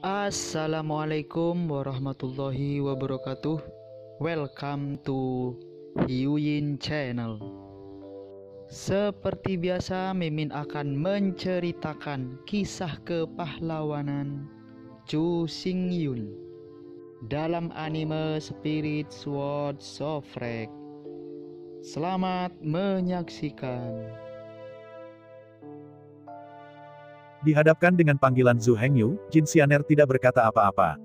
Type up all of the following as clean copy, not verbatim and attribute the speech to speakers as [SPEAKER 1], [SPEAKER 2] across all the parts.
[SPEAKER 1] Assalamualaikum warahmatullahi wabarakatuh. Welcome to Hyuyin Channel. Seperti biasa, Mimin akan menceritakan kisah kepahlawanan Chu Xingyun dalam anime Spirit Sword Sofrek. Selamat menyaksikan.
[SPEAKER 2] Dihadapkan dengan panggilan Zhu Hengyu, Jin Xianer tidak berkata apa-apa.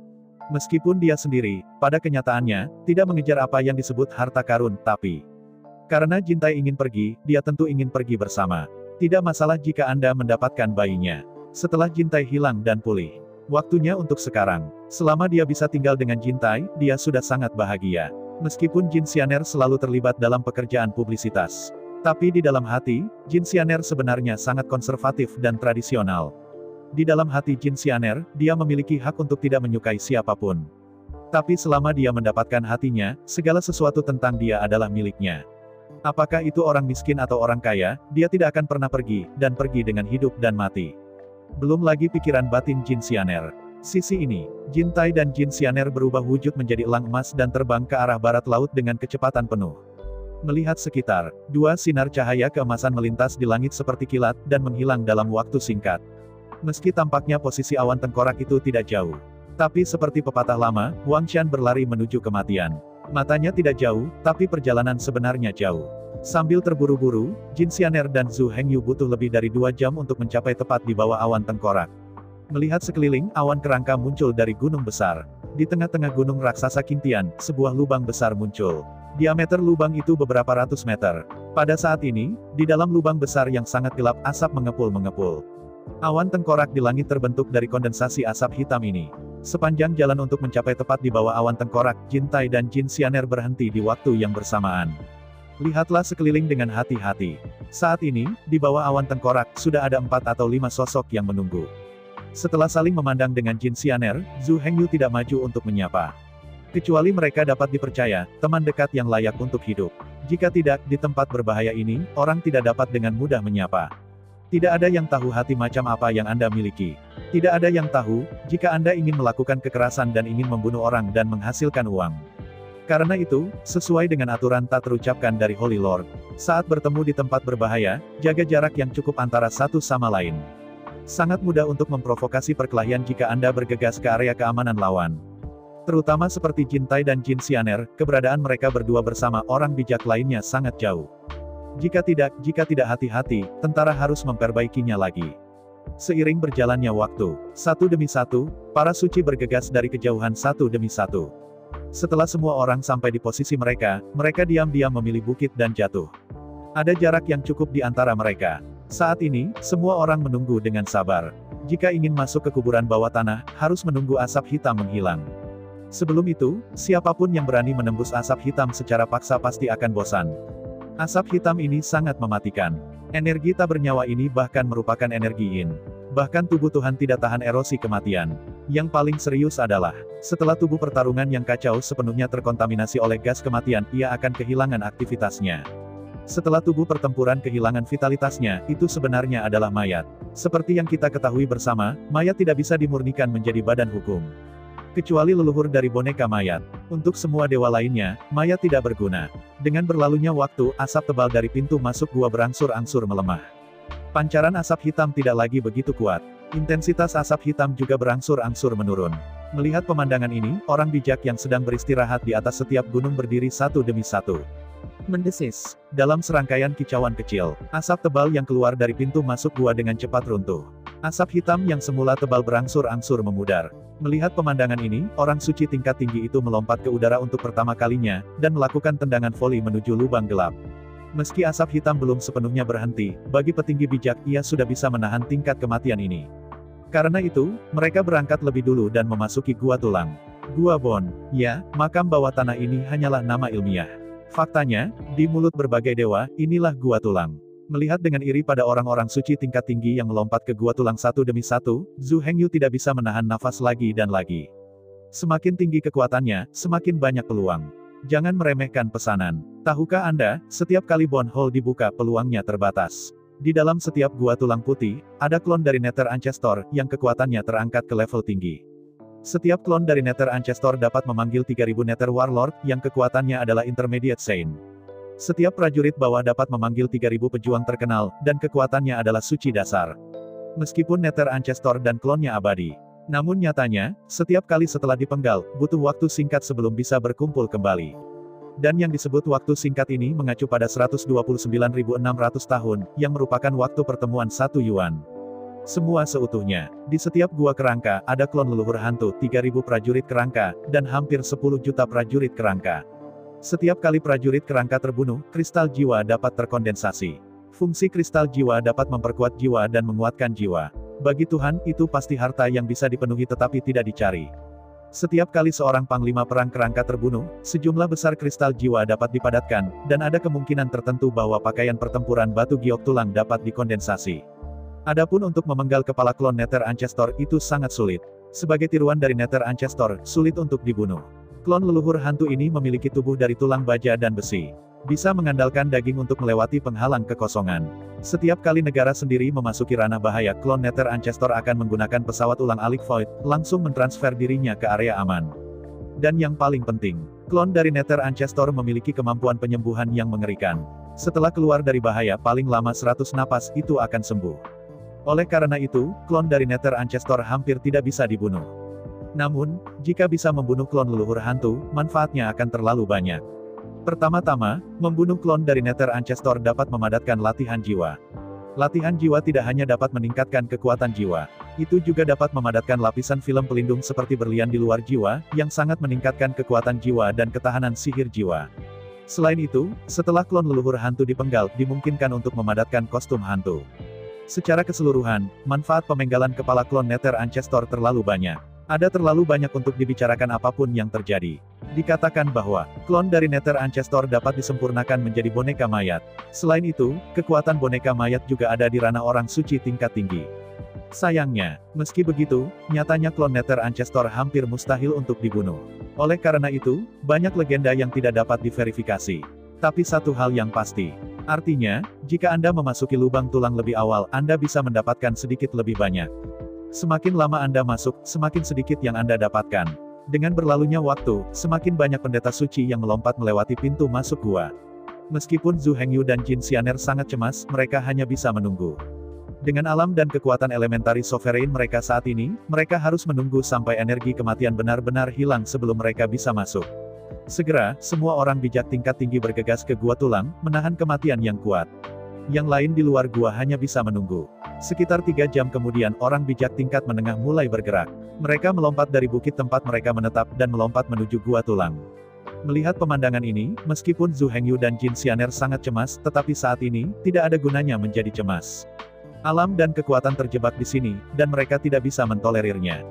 [SPEAKER 2] Meskipun dia sendiri, pada kenyataannya, tidak mengejar apa yang disebut harta karun, tapi karena Jintai ingin pergi, dia tentu ingin pergi bersama. Tidak masalah jika Anda mendapatkan bayinya. Setelah Jintai hilang dan pulih, waktunya untuk sekarang. Selama dia bisa tinggal dengan Jintai, dia sudah sangat bahagia. Meskipun Jin Xianer selalu terlibat dalam pekerjaan publisitas, tapi di dalam hati, Jin Xianer sebenarnya sangat konservatif dan tradisional. Di dalam hati Jin Xianer, dia memiliki hak untuk tidak menyukai siapapun. Tapi selama dia mendapatkan hatinya, segala sesuatu tentang dia adalah miliknya. Apakah itu orang miskin atau orang kaya, dia tidak akan pernah pergi, dan pergi dengan hidup dan mati. Belum lagi pikiran batin Jin Xianer. Sisi ini, Jintai dan Jin Xianer berubah wujud menjadi elang emas dan terbang ke arah barat laut dengan kecepatan penuh. Melihat sekitar, dua sinar cahaya keemasan melintas di langit seperti kilat, dan menghilang dalam waktu singkat. Meski tampaknya posisi awan tengkorak itu tidak jauh. Tapi seperti pepatah lama, Wang Xian berlari menuju kematian. Matanya tidak jauh, tapi perjalanan sebenarnya jauh. Sambil terburu-buru, Jin Xianer dan Zhu Hengyu butuh lebih dari 2 jam untuk mencapai tepat di bawah awan tengkorak. Melihat sekeliling, awan kerangka muncul dari gunung besar. Di tengah-tengah gunung raksasa Qingtian, sebuah lubang besar muncul. Diameter lubang itu beberapa ratus meter. Pada saat ini, di dalam lubang besar yang sangat gelap, asap mengepul-mengepul. Awan tengkorak di langit terbentuk dari kondensasi asap hitam ini. Sepanjang jalan untuk mencapai tepat di bawah awan tengkorak, Jintai dan Jin Xianer berhenti di waktu yang bersamaan. Lihatlah sekeliling dengan hati-hati. Saat ini, di bawah awan tengkorak, sudah ada 4 atau 5 sosok yang menunggu. Setelah saling memandang dengan Jin Xianer, Zhu Hengyu tidak maju untuk menyapa. Kecuali mereka dapat dipercaya, teman dekat yang layak untuk hidup. Jika tidak, di tempat berbahaya ini, orang tidak dapat dengan mudah menyapa. Tidak ada yang tahu hati macam apa yang Anda miliki. Tidak ada yang tahu, jika Anda ingin melakukan kekerasan dan ingin membunuh orang dan menghasilkan uang. Karena itu, sesuai dengan aturan tak terucapkan dari Holy Lord, saat bertemu di tempat berbahaya, jaga jarak yang cukup antara satu sama lain. Sangat mudah untuk memprovokasi perkelahian jika Anda bergegas ke area keamanan lawan. Terutama seperti Jintai dan Jin Xianer, keberadaan mereka berdua bersama orang bijak lainnya sangat jauh. Jika tidak hati-hati, tentara harus memperbaikinya lagi. Seiring berjalannya waktu, satu demi satu, para suci bergegas dari kejauhan satu demi satu. Setelah semua orang sampai di posisi mereka diam-diam memilih bukit dan jatuh. Ada jarak yang cukup di antara mereka. Saat ini, semua orang menunggu dengan sabar. Jika ingin masuk ke kuburan bawah tanah, harus menunggu asap hitam menghilang. Sebelum itu, siapapun yang berani menembus asap hitam secara paksa pasti akan bosan. Asap hitam ini sangat mematikan. Energi tak bernyawa ini bahkan merupakan energi yin. Bahkan tubuh Tuhan tidak tahan erosi kematian. Yang paling serius adalah, setelah tubuh pertarungan yang kacau sepenuhnya terkontaminasi oleh gas kematian, ia akan kehilangan aktivitasnya. Setelah tubuh pertempuran kehilangan vitalitasnya, itu sebenarnya adalah mayat. Seperti yang kita ketahui bersama, mayat tidak bisa dimurnikan menjadi badan hukum. Kecuali leluhur dari boneka mayat. Untuk semua dewa lainnya, mayat tidak berguna. Dengan berlalunya waktu, asap tebal dari pintu masuk gua berangsur-angsur melemah. Pancaran asap hitam tidak lagi begitu kuat. Intensitas asap hitam juga berangsur-angsur menurun. Melihat pemandangan ini, orang bijak yang sedang beristirahat di atas setiap gunung berdiri satu demi satu. Mendesis. Dalam serangkaian kicauan kecil, asap tebal yang keluar dari pintu masuk gua dengan cepat runtuh. Asap hitam yang semula tebal berangsur-angsur memudar. Melihat pemandangan ini, orang suci tingkat tinggi itu melompat ke udara untuk pertama kalinya, dan melakukan tendangan voli menuju lubang gelap. Meski asap hitam belum sepenuhnya berhenti, bagi petinggi bijak, ia sudah bisa menahan tingkat kematian ini. Karena itu, mereka berangkat lebih dulu dan memasuki gua tulang. Gua Bon. Ya, makam bawah tanah ini hanyalah nama ilmiah. Faktanya, di mulut berbagai dewa, inilah gua tulang. Melihat dengan iri pada orang-orang suci tingkat tinggi yang melompat ke gua tulang satu demi satu, Zhu Hengyu tidak bisa menahan nafas lagi dan lagi. Semakin tinggi kekuatannya, semakin banyak peluang. Jangan meremehkan pesanan. Tahukah Anda, setiap kali Bone Hole dibuka peluangnya terbatas. Di dalam setiap gua tulang putih, ada klon dari Nether Ancestor, yang kekuatannya terangkat ke level tinggi. Setiap klon dari Nether Ancestor dapat memanggil 3000 Nether Warlord, yang kekuatannya adalah Intermediate Saint. Setiap prajurit bawah dapat memanggil 3000 pejuang terkenal, dan kekuatannya adalah suci dasar. Meskipun Nether Ancestor dan klonnya abadi. Namun nyatanya, setiap kali setelah dipenggal, butuh waktu singkat sebelum bisa berkumpul kembali. Dan yang disebut waktu singkat ini mengacu pada 129.600 tahun, yang merupakan waktu pertemuan 1 Yuan. Semua seutuhnya. Di setiap gua kerangka, ada klon leluhur hantu, 3000 prajurit kerangka, dan hampir 10 juta prajurit kerangka. Setiap kali prajurit kerangka terbunuh, kristal jiwa dapat terkondensasi. Fungsi kristal jiwa dapat memperkuat jiwa dan menguatkan jiwa. Bagi Tuhan, itu pasti harta yang bisa dipenuhi tetapi tidak dicari. Setiap kali seorang panglima perang kerangka terbunuh, sejumlah besar kristal jiwa dapat dipadatkan, dan ada kemungkinan tertentu bahwa pakaian pertempuran batu giok tulang dapat dikondensasi. Adapun untuk memenggal kepala klon Nether Ancestor itu sangat sulit. Sebagai tiruan dari Nether Ancestor, sulit untuk dibunuh. Klon leluhur hantu ini memiliki tubuh dari tulang baja dan besi. Bisa mengandalkan daging untuk melewati penghalang kekosongan. Setiap kali negara sendiri memasuki ranah bahaya, klon Nether Ancestor akan menggunakan pesawat ulang-alik Void, langsung mentransfer dirinya ke area aman. Dan yang paling penting, klon dari Nether Ancestor memiliki kemampuan penyembuhan yang mengerikan. Setelah keluar dari bahaya paling lama 100 napas, itu akan sembuh. Oleh karena itu, klon dari Nether Ancestor hampir tidak bisa dibunuh. Namun, jika bisa membunuh klon leluhur hantu, manfaatnya akan terlalu banyak. Pertama-tama, membunuh klon dari Nether Ancestor dapat memadatkan latihan jiwa. Latihan jiwa tidak hanya dapat meningkatkan kekuatan jiwa, itu juga dapat memadatkan lapisan film pelindung seperti berlian di luar jiwa, yang sangat meningkatkan kekuatan jiwa dan ketahanan sihir jiwa. Selain itu, setelah klon leluhur hantu dipenggal, dimungkinkan untuk memadatkan kostum hantu. Secara keseluruhan, manfaat pemenggalan kepala klon Nether Ancestor terlalu banyak. Ada terlalu banyak untuk dibicarakan apapun yang terjadi. Dikatakan bahwa, klon dari Nether Ancestor dapat disempurnakan menjadi boneka mayat. Selain itu, kekuatan boneka mayat juga ada di ranah orang suci tingkat tinggi. Sayangnya, meski begitu, nyatanya klon Nether Ancestor hampir mustahil untuk dibunuh. Oleh karena itu, banyak legenda yang tidak dapat diverifikasi. Tapi satu hal yang pasti. Artinya, jika Anda memasuki lubang tulang lebih awal, Anda bisa mendapatkan sedikit lebih banyak. Semakin lama Anda masuk, semakin sedikit yang Anda dapatkan. Dengan berlalunya waktu, semakin banyak pendeta suci yang melompat melewati pintu masuk gua. Meskipun Zhu Hengyu dan Jin Xianer sangat cemas, mereka hanya bisa menunggu. Dengan alam dan kekuatan elementari sovereign mereka saat ini, mereka harus menunggu sampai energi kematian benar-benar hilang sebelum mereka bisa masuk. Segera, semua orang bijak tingkat tinggi bergegas ke gua tulang, menahan kematian yang kuat. Yang lain di luar gua hanya bisa menunggu. Sekitar 3 jam kemudian, orang bijak tingkat menengah mulai bergerak. Mereka melompat dari bukit tempat mereka menetap, dan melompat menuju gua tulang. Melihat pemandangan ini, meskipun Zhu Hengyu dan Jin Xianer sangat cemas, tetapi saat ini, tidak ada gunanya menjadi cemas. Alam dan kekuatan terjebak di sini, dan mereka tidak bisa mentolerirnya.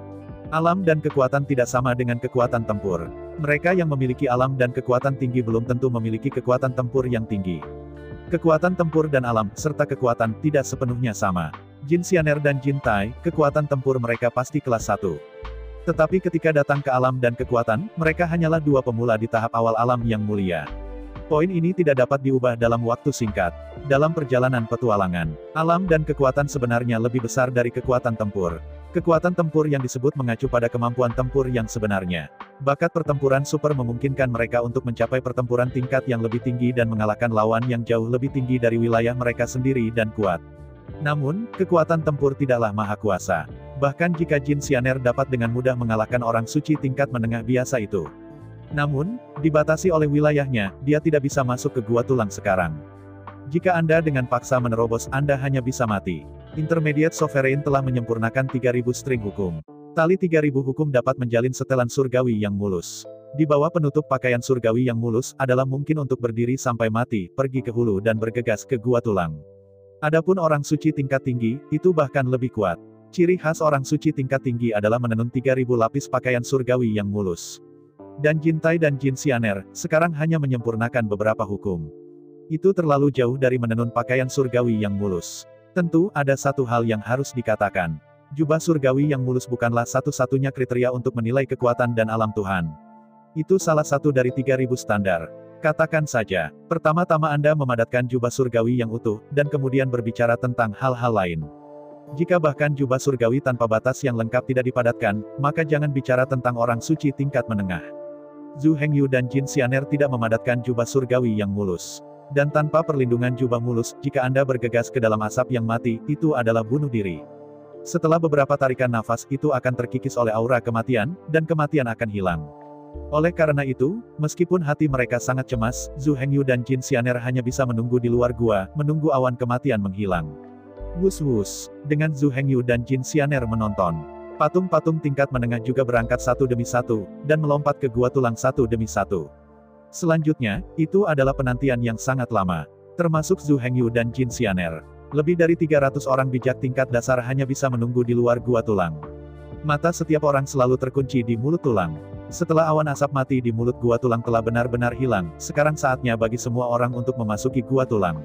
[SPEAKER 2] Alam dan kekuatan tidak sama dengan kekuatan tempur. Mereka yang memiliki alam dan kekuatan tinggi belum tentu memiliki kekuatan tempur yang tinggi. Kekuatan tempur dan alam, serta kekuatan, tidak sepenuhnya sama. Jin Xianer dan Jin Tai, kekuatan tempur mereka pasti kelas 1. Tetapi ketika datang ke alam dan kekuatan, mereka hanyalah 2 pemula di tahap awal alam yang mulia. Poin ini tidak dapat diubah dalam waktu singkat. Dalam perjalanan petualangan, alam dan kekuatan sebenarnya lebih besar dari kekuatan tempur. Kekuatan tempur yang disebut mengacu pada kemampuan tempur yang sebenarnya. Bakat pertempuran super memungkinkan mereka untuk mencapai pertempuran tingkat yang lebih tinggi dan mengalahkan lawan yang jauh lebih tinggi dari wilayah mereka sendiri dan kuat. Namun, kekuatan tempur tidaklah maha kuasa. Bahkan jika Jin Xianer dapat dengan mudah mengalahkan orang suci tingkat menengah biasa itu. Namun, dibatasi oleh wilayahnya, dia tidak bisa masuk ke gua tulang sekarang. Jika Anda dengan paksa menerobos, Anda hanya bisa mati. Intermediate Sovereign telah menyempurnakan 3000 string hukum. Tali 3000 hukum dapat menjalin setelan surgawi yang mulus. Di bawah penutup pakaian surgawi yang mulus, adalah mungkin untuk berdiri sampai mati, pergi ke hulu dan bergegas ke gua tulang. Adapun orang suci tingkat tinggi, itu bahkan lebih kuat. Ciri khas orang suci tingkat tinggi adalah menenun 3000 lapis pakaian surgawi yang mulus. Dan Jin Tai dan Jin Xianer, sekarang hanya menyempurnakan beberapa hukum. Itu terlalu jauh dari menenun pakaian surgawi yang mulus. Tentu, ada satu hal yang harus dikatakan. Jubah surgawi yang mulus bukanlah satu-satunya kriteria untuk menilai kekuatan dan alam Tuhan. Itu salah satu dari 3000 standar. Katakan saja, pertama-tama Anda memadatkan jubah surgawi yang utuh, dan kemudian berbicara tentang hal-hal lain. Jika bahkan jubah surgawi tanpa batas yang lengkap tidak dipadatkan, maka jangan bicara tentang orang suci tingkat menengah. Zhu Hengyu dan Jin Xianer tidak memadatkan jubah surgawi yang mulus. Dan tanpa perlindungan jubah mulus, jika Anda bergegas ke dalam asap yang mati, itu adalah bunuh diri. Setelah beberapa tarikan nafas, itu akan terkikis oleh aura kematian, dan kematian akan hilang. Oleh karena itu, meskipun hati mereka sangat cemas, Zhu Hengyu dan Jin Xianer hanya bisa menunggu di luar gua, menunggu awan kematian menghilang. Wus-wus, dengan Zhu Hengyu dan Jin Xianer menonton. Patung-patung tingkat menengah juga berangkat satu demi satu, dan melompat ke gua tulang satu demi satu. Selanjutnya, itu adalah penantian yang sangat lama. Termasuk Zhu Hengyu dan Jin Xianer. Lebih dari 300 orang bijak tingkat dasar hanya bisa menunggu di luar gua tulang. Mata setiap orang selalu terkunci di mulut tulang. Setelah awan asap mati di mulut gua tulang telah benar-benar hilang, sekarang saatnya bagi semua orang untuk memasuki gua tulang.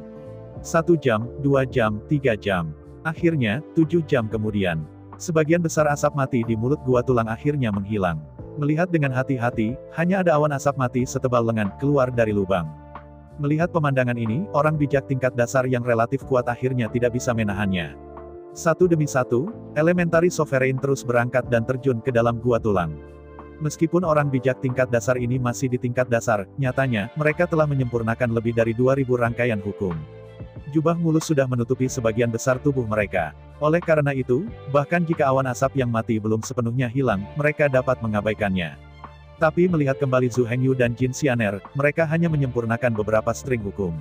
[SPEAKER 2] 1 jam, 2 jam, 3 jam. Akhirnya, 7 jam kemudian. Sebagian besar asap mati di mulut gua tulang akhirnya menghilang. Melihat dengan hati-hati, hanya ada awan asap mati setebal lengan keluar dari lubang. Melihat pemandangan ini, orang bijak tingkat dasar yang relatif kuat akhirnya tidak bisa menahannya. Satu demi satu, elementari sovereign terus berangkat dan terjun ke dalam gua tulang. Meskipun orang bijak tingkat dasar ini masih di tingkat dasar, nyatanya, mereka telah menyempurnakan lebih dari 2000 rangkaian hukum. Jubah mulus sudah menutupi sebagian besar tubuh mereka. Oleh karena itu, bahkan jika awan asap yang mati belum sepenuhnya hilang, mereka dapat mengabaikannya. Tapi melihat kembali Zhu Hengyu dan Jin Xianer, mereka hanya menyempurnakan beberapa string hukum.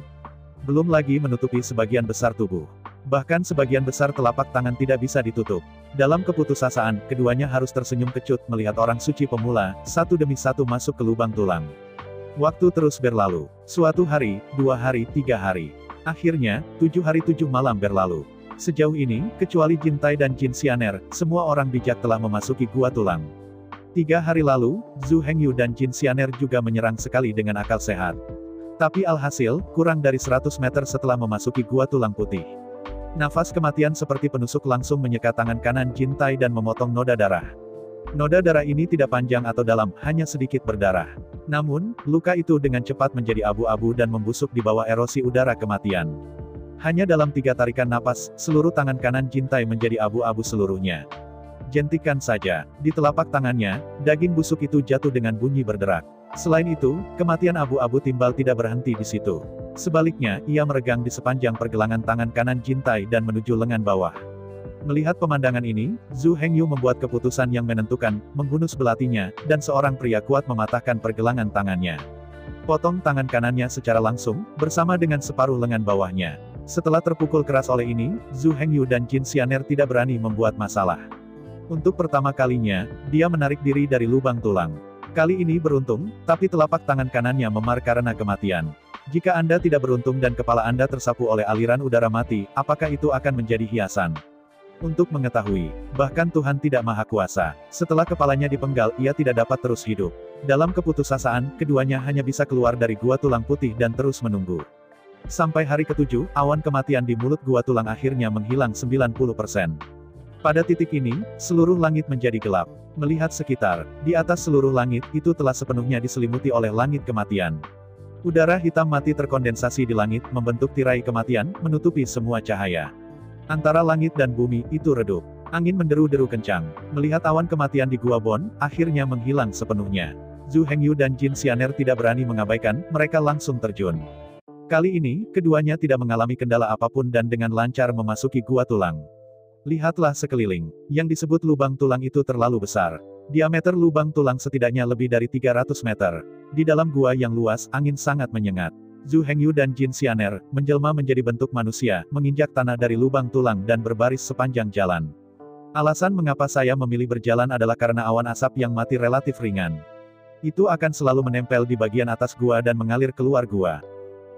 [SPEAKER 2] Belum lagi menutupi sebagian besar tubuh. Bahkan sebagian besar telapak tangan tidak bisa ditutup. Dalam keputusasaan, keduanya harus tersenyum kecut melihat orang suci pemula, satu demi satu masuk ke lubang tulang. Waktu terus berlalu. Suatu hari, 2 hari, 3 hari. Akhirnya, 7 hari 7 malam berlalu. Sejauh ini, kecuali Jin Tai dan Jin Xianer, semua orang bijak telah memasuki gua tulang. 3 hari lalu, Zhu Hengyu dan Jin Xianer juga menyerang sekali dengan akal sehat. Tapi alhasil, kurang dari 100 meter setelah memasuki gua tulang putih. Nafas kematian seperti penusuk langsung menyekat tangan kanan Jin Tai dan memotong noda darah. Noda darah ini tidak panjang atau dalam, hanya sedikit berdarah. Namun, luka itu dengan cepat menjadi abu-abu dan membusuk di bawah erosi udara kematian. Hanya dalam 3 tarikan napas, seluruh tangan kanan Jin Tai menjadi abu-abu seluruhnya. Jentikan saja, di telapak tangannya, daging busuk itu jatuh dengan bunyi berderak. Selain itu, kematian abu-abu timbal tidak berhenti di situ. Sebaliknya, ia meregang di sepanjang pergelangan tangan kanan Jin Tai dan menuju lengan bawah. Melihat pemandangan ini, Zhu Hengyu membuat keputusan yang menentukan, menghunus belatinya, dan seorang pria kuat mematahkan pergelangan tangannya. Potong tangan kanannya secara langsung, bersama dengan separuh lengan bawahnya. Setelah terpukul keras oleh ini, Zhu Hengyu dan Jin Xianer tidak berani membuat masalah. Untuk pertama kalinya, dia menarik diri dari lubang tulang. Kali ini beruntung, tapi telapak tangan kanannya memar karena kematian. Jika Anda tidak beruntung dan kepala Anda tersapu oleh aliran udara mati, apakah itu akan menjadi hiasan? Untuk mengetahui, bahkan Tuhan tidak maha kuasa. Setelah kepalanya dipenggal, ia tidak dapat terus hidup. Dalam keputusasaan, keduanya hanya bisa keluar dari gua tulang putih dan terus menunggu. Sampai hari ke-7, awan kematian di mulut gua tulang akhirnya menghilang 90%. Pada titik ini, seluruh langit menjadi gelap. Melihat sekitar, di atas seluruh langit, itu telah sepenuhnya diselimuti oleh langit kematian. Udara hitam mati terkondensasi di langit, membentuk tirai kematian, menutupi semua cahaya. Antara langit dan bumi, itu redup. Angin menderu-deru kencang. Melihat awan kematian di Gua Bon, akhirnya menghilang sepenuhnya. Zhu Hengyu dan Jin Xianer tidak berani mengabaikan, mereka langsung terjun. Kali ini, keduanya tidak mengalami kendala apapun dan dengan lancar memasuki Gua Tulang. Lihatlah sekeliling. Yang disebut lubang tulang itu terlalu besar. Diameter lubang tulang setidaknya lebih dari 300 meter. Di dalam gua yang luas, angin sangat menyengat. Zhu Hengyu dan Jin Xianer, menjelma menjadi bentuk manusia, menginjak tanah dari lubang tulang dan berbaris sepanjang jalan. Alasan mengapa saya memilih berjalan adalah karena awan asap yang mati relatif ringan. Itu akan selalu menempel di bagian atas gua dan mengalir keluar gua.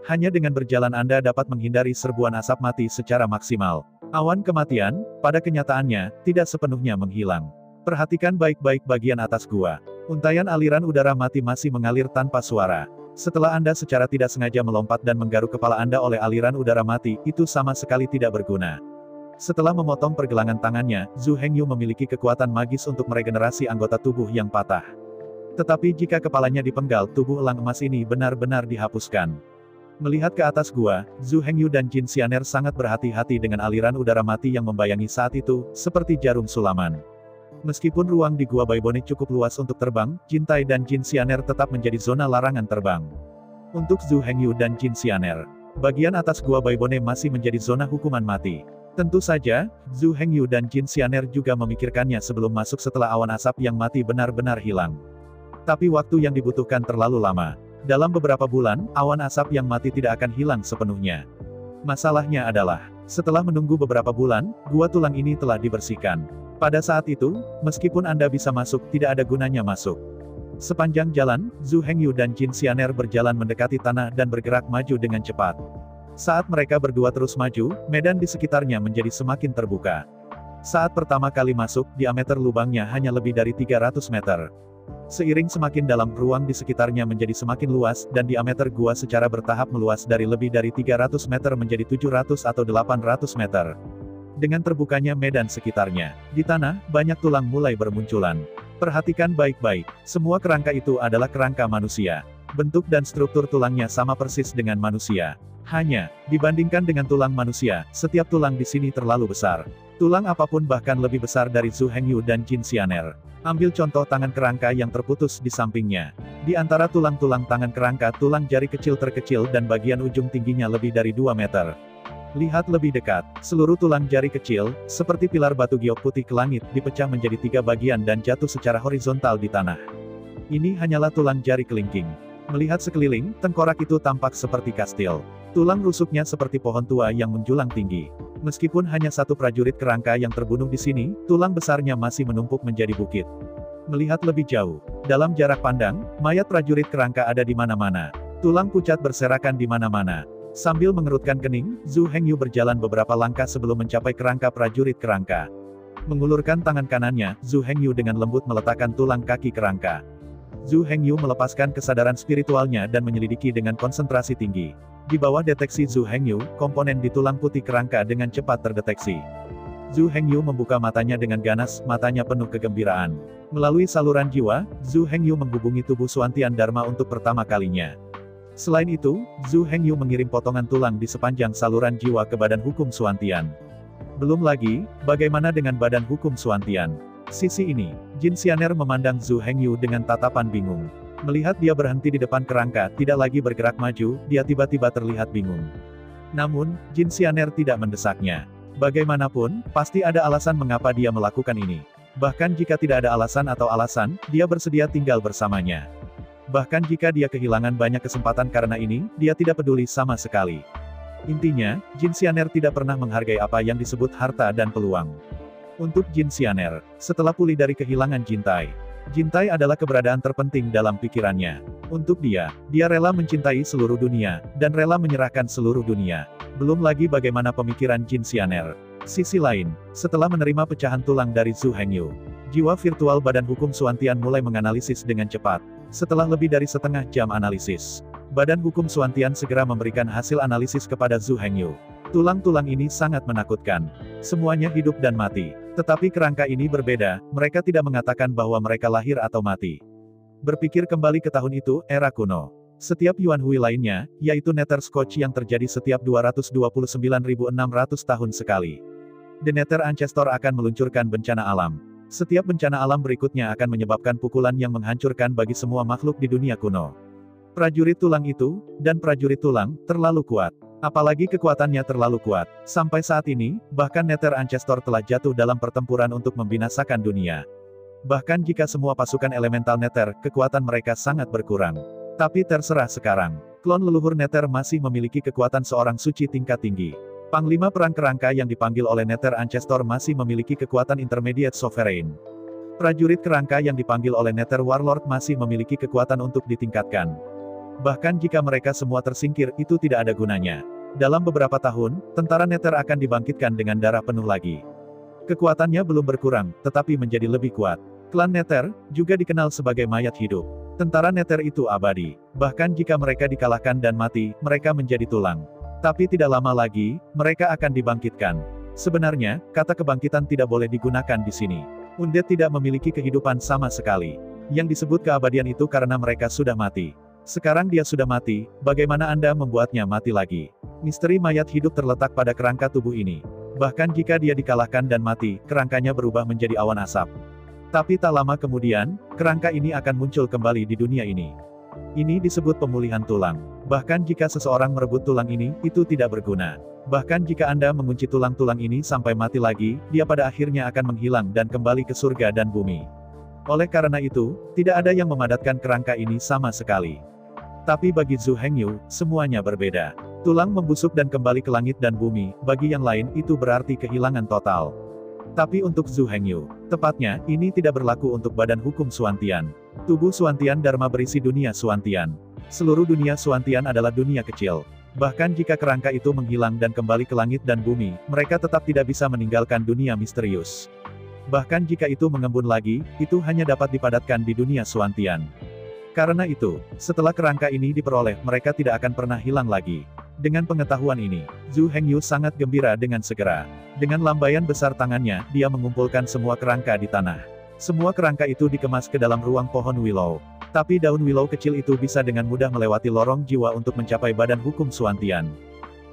[SPEAKER 2] Hanya dengan berjalan Anda dapat menghindari serbuan asap mati secara maksimal. Awan kematian, pada kenyataannya, tidak sepenuhnya menghilang. Perhatikan baik-baik bagian atas gua. Untaian aliran udara mati masih mengalir tanpa suara. Setelah Anda secara tidak sengaja melompat dan menggaruk kepala Anda oleh aliran udara mati, itu sama sekali tidak berguna. Setelah memotong pergelangan tangannya, Zhu Hengyu memiliki kekuatan magis untuk meregenerasi anggota tubuh yang patah. Tetapi jika kepalanya dipenggal, tubuh elang emas ini benar-benar dihapuskan. Melihat ke atas gua, Zhu Hengyu dan Jin Xianer sangat berhati-hati dengan aliran udara mati yang membayangi saat itu, seperti jarum sulaman. Meskipun ruang di Gua Baibone cukup luas untuk terbang, Jin Tai dan Jin Xianer tetap menjadi zona larangan terbang. Untuk Zhu Hengyu dan Jin Xianer, bagian atas Gua Baibone masih menjadi zona hukuman mati. Tentu saja, Zhu Hengyu dan Jin Xianer juga memikirkannya sebelum masuk setelah awan asap yang mati benar-benar hilang. Tapi waktu yang dibutuhkan terlalu lama. Dalam beberapa bulan, awan asap yang mati tidak akan hilang sepenuhnya. Masalahnya adalah, setelah menunggu beberapa bulan, gua tulang ini telah dibersihkan. Pada saat itu, meskipun Anda bisa masuk, tidak ada gunanya masuk. Sepanjang jalan, Zhu Hengyu dan Jin Xianer berjalan mendekati tanah dan bergerak maju dengan cepat. Saat mereka berdua terus maju, medan di sekitarnya menjadi semakin terbuka. Saat pertama kali masuk, diameter lubangnya hanya lebih dari 300 meter. Seiring semakin dalam, ruang di sekitarnya menjadi semakin luas, dan diameter gua secara bertahap meluas dari lebih dari 300 meter menjadi 700 atau 800 meter. Dengan terbukanya medan sekitarnya, di tanah, banyak tulang mulai bermunculan. Perhatikan baik-baik, semua kerangka itu adalah kerangka manusia. Bentuk dan struktur tulangnya sama persis dengan manusia. Hanya, dibandingkan dengan tulang manusia, setiap tulang di sini terlalu besar. Tulang apapun bahkan lebih besar dari Zhu Hengyu dan Jin Xianer. Ambil contoh tangan kerangka yang terputus di sampingnya. Di antara tulang-tulang tangan kerangka, tulang jari kecil terkecil dan bagian ujung tingginya lebih dari 2 meter. Lihat lebih dekat, seluruh tulang jari kecil, seperti pilar batu giok putih ke langit, dipecah menjadi 3 bagian dan jatuh secara horizontal di tanah. Ini hanyalah tulang jari kelingking. Melihat sekeliling, tengkorak itu tampak seperti kastil. Tulang rusuknya seperti pohon tua yang menjulang tinggi. Meskipun hanya satu prajurit kerangka yang terbunuh di sini, tulang besarnya masih menumpuk menjadi bukit. Melihat lebih jauh, dalam jarak pandang, mayat prajurit kerangka ada di mana-mana. Tulang pucat berserakan di mana-mana. Sambil mengerutkan kening, Zhu Hengyu berjalan beberapa langkah sebelum mencapai kerangka prajurit kerangka. Mengulurkan tangan kanannya, Zhu Hengyu dengan lembut meletakkan tulang kaki kerangka. Zhu Hengyu melepaskan kesadaran spiritualnya dan menyelidiki dengan konsentrasi tinggi. Di bawah deteksi Zhu Hengyu, komponen di tulang putih kerangka dengan cepat terdeteksi. Zhu Hengyu membuka matanya dengan ganas, matanya penuh kegembiraan. Melalui saluran jiwa, Zhu Hengyu menghubungi tubuh Suantian Dharma untuk pertama kalinya. Selain itu, Zhu Hengyu mengirim potongan tulang di sepanjang saluran jiwa ke badan hukum Suantian. Belum lagi, bagaimana dengan badan hukum Suantian? Sisi ini, Jin Xianer memandang Zhu Hengyu dengan tatapan bingung. Melihat dia berhenti di depan kerangka, tidak lagi bergerak maju, dia tiba-tiba terlihat bingung. Namun, Jin Xianer tidak mendesaknya. Bagaimanapun, pasti ada alasan mengapa dia melakukan ini. Bahkan jika tidak ada alasan atau alasan, dia bersedia tinggal bersamanya. Bahkan jika dia kehilangan banyak kesempatan karena ini, dia tidak peduli sama sekali. Intinya, Jin Xianer tidak pernah menghargai apa yang disebut harta dan peluang. Untuk Jin Xianer, setelah pulih dari kehilangan Jin Tai, Jin Tai adalah keberadaan terpenting dalam pikirannya. Untuk dia rela mencintai seluruh dunia, dan rela menyerahkan seluruh dunia. Belum lagi bagaimana pemikiran Jin Xianer. Sisi lain, setelah menerima pecahan tulang dari Zhu Hengyu, jiwa virtual badan hukum Suantian mulai menganalisis dengan cepat. Setelah lebih dari setengah jam analisis, badan hukum Suantian segera memberikan hasil analisis kepada Zhu Hengyu. Tulang-tulang ini sangat menakutkan. Semuanya hidup dan mati. Tetapi kerangka ini berbeda, mereka tidak mengatakan bahwa mereka lahir atau mati. Berpikir kembali ke tahun itu, era kuno. Setiap Yuan Hui lainnya, yaitu Nether Scourge yang terjadi setiap 229.600 tahun sekali. The Nether Ancestor akan meluncurkan bencana alam. Setiap bencana alam berikutnya akan menyebabkan pukulan yang menghancurkan bagi semua makhluk di dunia kuno. Prajurit tulang itu, dan prajurit tulang, terlalu kuat. Apalagi kekuatannya terlalu kuat. Sampai saat ini, bahkan Nether Ancestor telah jatuh dalam pertempuran untuk membinasakan dunia. Bahkan jika semua pasukan elemental Nether, kekuatan mereka sangat berkurang. Tapi terserah sekarang. Klon leluhur Nether masih memiliki kekuatan seorang suci tingkat tinggi. Panglima perang kerangka yang dipanggil oleh Nether Ancestor masih memiliki kekuatan intermediate sovereign. Prajurit kerangka yang dipanggil oleh Nether Warlord masih memiliki kekuatan untuk ditingkatkan. Bahkan jika mereka semua tersingkir, itu tidak ada gunanya. Dalam beberapa tahun, tentara Nether akan dibangkitkan dengan darah penuh lagi. Kekuatannya belum berkurang, tetapi menjadi lebih kuat. Klan Nether, juga dikenal sebagai mayat hidup. Tentara Nether itu abadi. Bahkan jika mereka dikalahkan dan mati, mereka menjadi tulang. Tapi tidak lama lagi, mereka akan dibangkitkan. Sebenarnya, kata kebangkitan tidak boleh digunakan di sini. Undead tidak memiliki kehidupan sama sekali. Yang disebut keabadian itu karena mereka sudah mati. Sekarang dia sudah mati, bagaimana Anda membuatnya mati lagi? Misteri mayat hidup terletak pada kerangka tubuh ini. Bahkan jika dia dikalahkan dan mati, kerangkanya berubah menjadi awan asap. Tapi tak lama kemudian, kerangka ini akan muncul kembali di dunia ini. Ini disebut pemulihan tulang. Bahkan jika seseorang merebut tulang ini, itu tidak berguna. Bahkan jika Anda mengunci tulang-tulang ini sampai mati lagi, dia pada akhirnya akan menghilang dan kembali ke surga dan bumi. Oleh karena itu, tidak ada yang memadatkan kerangka ini sama sekali. Tapi bagi Zhu Hengyu, semuanya berbeda. Tulang membusuk dan kembali ke langit dan bumi, bagi yang lain itu berarti kehilangan total. Tapi untuk Zhu Hengyu, tepatnya, ini tidak berlaku untuk badan hukum Suantian. Tubuh Suantian Dharma berisi dunia Suantian. Seluruh dunia Suantian adalah dunia kecil. Bahkan jika kerangka itu menghilang dan kembali ke langit dan bumi, mereka tetap tidak bisa meninggalkan dunia misterius. Bahkan jika itu mengembun lagi, itu hanya dapat dipadatkan di dunia Suantian. Karena itu, setelah kerangka ini diperoleh, mereka tidak akan pernah hilang lagi. Dengan pengetahuan ini, Zhu Hengyu sangat gembira dengan segera. Dengan lambaian besar tangannya, dia mengumpulkan semua kerangka di tanah. Semua kerangka itu dikemas ke dalam ruang pohon willow. Tapi daun willow kecil itu bisa dengan mudah melewati lorong jiwa untuk mencapai badan hukum Suantian.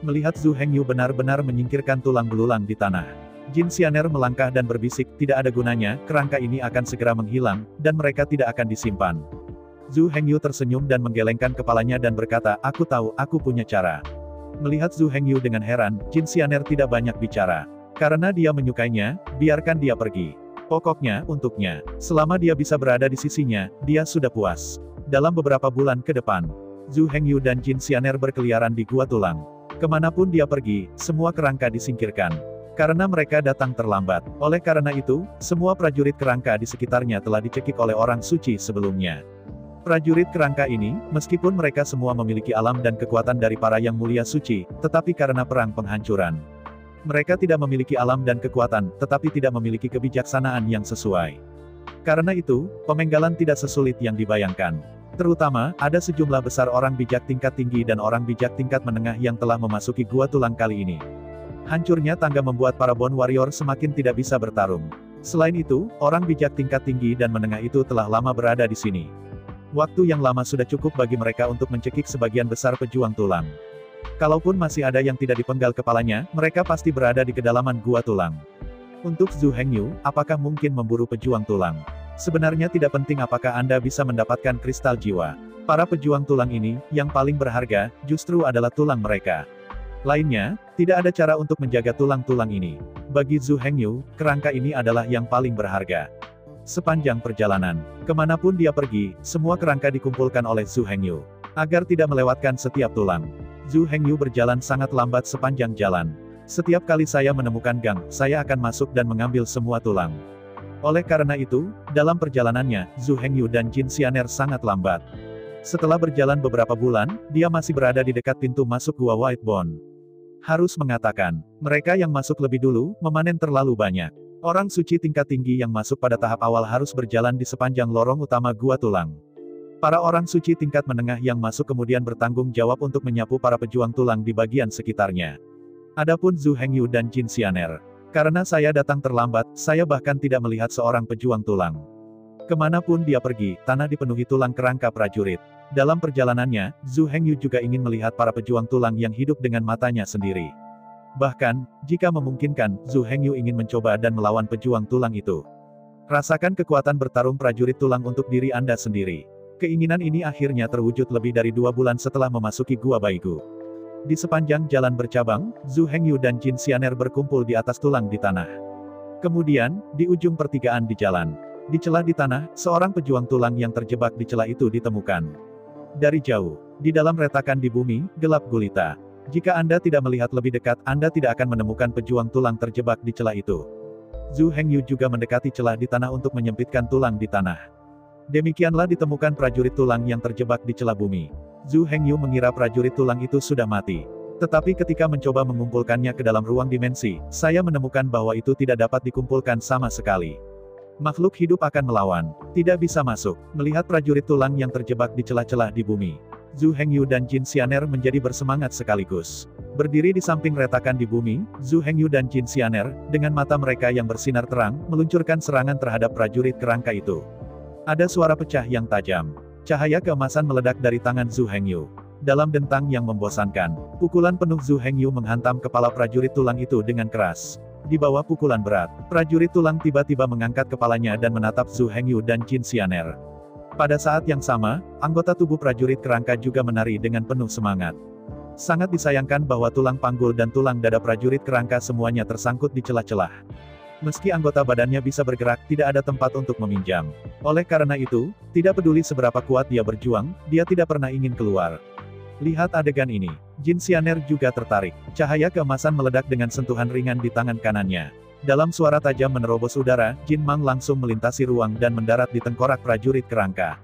[SPEAKER 2] Melihat Zhu Hengyu benar-benar menyingkirkan tulang belulang di tanah, Jin Xianer melangkah dan berbisik, tidak ada gunanya, kerangka ini akan segera menghilang, dan mereka tidak akan disimpan. Zhu Hengyu tersenyum dan menggelengkan kepalanya dan berkata, aku tahu, aku punya cara. Melihat Zhu Hengyu dengan heran, Jin Xianer tidak banyak bicara. Karena dia menyukainya, biarkan dia pergi. Pokoknya, untuknya, selama dia bisa berada di sisinya, dia sudah puas. Dalam beberapa bulan ke depan, Zhu Hengyu dan Jin Xianer berkeliaran di Gua Tulang. Kemanapun dia pergi, semua kerangka disingkirkan. Karena mereka datang terlambat. Oleh karena itu, semua prajurit kerangka di sekitarnya telah dicekik oleh orang suci sebelumnya. Prajurit kerangka ini, meskipun mereka semua memiliki alam dan kekuatan dari para yang mulia suci, tetapi karena perang penghancuran, mereka tidak memiliki alam dan kekuatan, tetapi tidak memiliki kebijaksanaan yang sesuai. Karena itu, pemenggalan tidak sesulit yang dibayangkan. Terutama, ada sejumlah besar orang bijak tingkat tinggi dan orang bijak tingkat menengah yang telah memasuki Gua Tulang kali ini. Hancurnya tangga membuat para Bone Warrior semakin tidak bisa bertarung. Selain itu, orang bijak tingkat tinggi dan menengah itu telah lama berada di sini. Waktu yang lama sudah cukup bagi mereka untuk mencekik sebagian besar pejuang tulang. Kalaupun masih ada yang tidak dipenggal kepalanya, mereka pasti berada di kedalaman Gua Tulang. Untuk Zhu Hengyu, apakah mungkin memburu pejuang tulang? Sebenarnya tidak penting apakah Anda bisa mendapatkan kristal jiwa. Para pejuang tulang ini, yang paling berharga, justru adalah tulang mereka. Lainnya, tidak ada cara untuk menjaga tulang-tulang ini. Bagi Zhu Hengyu, kerangka ini adalah yang paling berharga. Sepanjang perjalanan, kemanapun dia pergi, semua kerangka dikumpulkan oleh Zhu Hengyu. Agar tidak melewatkan setiap tulang, Zhu Hengyu berjalan sangat lambat sepanjang jalan. Setiap kali saya menemukan gang, saya akan masuk dan mengambil semua tulang. Oleh karena itu, dalam perjalanannya, Zhu Hengyu dan Jin Xianer sangat lambat. Setelah berjalan beberapa bulan, dia masih berada di dekat pintu masuk Gua White Bone. Harus mengatakan, mereka yang masuk lebih dulu, memanen terlalu banyak. Orang suci tingkat tinggi yang masuk pada tahap awal harus berjalan di sepanjang lorong utama Gua Tulang. Para orang suci tingkat menengah yang masuk kemudian bertanggung jawab untuk menyapu para pejuang tulang di bagian sekitarnya. Adapun Zhu Hengyu dan Jin Xianer, karena saya datang terlambat, saya bahkan tidak melihat seorang pejuang tulang. Kemanapun dia pergi, tanah dipenuhi tulang kerangka prajurit. Dalam perjalanannya, Zhu Hengyu juga ingin melihat para pejuang tulang yang hidup dengan matanya sendiri. Bahkan, jika memungkinkan, Zhu Hengyu ingin mencoba dan melawan pejuang tulang itu. Rasakan kekuatan bertarung prajurit tulang untuk diri Anda sendiri. Keinginan ini akhirnya terwujud lebih dari 2 bulan setelah memasuki Gua Baigu. Di sepanjang jalan bercabang, Zhu Hengyu dan Jin Xianer berkumpul di atas tulang di tanah. Kemudian, di ujung pertigaan di jalan, di celah di tanah, seorang pejuang tulang yang terjebak di celah itu ditemukan. Dari jauh, di dalam retakan di bumi, gelap gulita. Jika Anda tidak melihat lebih dekat, Anda tidak akan menemukan pejuang tulang terjebak di celah itu. Zhu Hengyu juga mendekati celah di tanah untuk menyempitkan tulang di tanah. Demikianlah ditemukan prajurit tulang yang terjebak di celah bumi. Zhu Hengyu mengira prajurit tulang itu sudah mati. Tetapi ketika mencoba mengumpulkannya ke dalam ruang dimensi, saya menemukan bahwa itu tidak dapat dikumpulkan sama sekali. Makhluk hidup akan melawan, tidak bisa masuk. Melihat prajurit tulang yang terjebak di celah-celah di bumi, Zhu Hengyu dan Jin Xianer menjadi bersemangat sekaligus. Berdiri di samping retakan di bumi, Zhu Hengyu dan Jin Xianer, dengan mata mereka yang bersinar terang, meluncurkan serangan terhadap prajurit kerangka itu. Ada suara pecah yang tajam. Cahaya keemasan meledak dari tangan Zhu Hengyu. Dalam dentang yang membosankan, pukulan penuh Zhu Hengyu menghantam kepala prajurit tulang itu dengan keras. Di bawah pukulan berat, prajurit tulang tiba-tiba mengangkat kepalanya dan menatap Zhu Hengyu dan Jin Xianer. Pada saat yang sama, anggota tubuh prajurit kerangka juga menari dengan penuh semangat. Sangat disayangkan bahwa tulang panggul dan tulang dada prajurit kerangka semuanya tersangkut di celah-celah. Meski anggota badannya bisa bergerak, tidak ada tempat untuk meminjam. Oleh karena itu, tidak peduli seberapa kuat dia berjuang, dia tidak pernah ingin keluar. Lihat adegan ini. Jin Xianer juga tertarik. Cahaya keemasan meledak dengan sentuhan ringan di tangan kanannya. Dalam suara tajam menerobos udara, Jin Mang langsung melintasi ruang dan mendarat di tengkorak prajurit kerangka.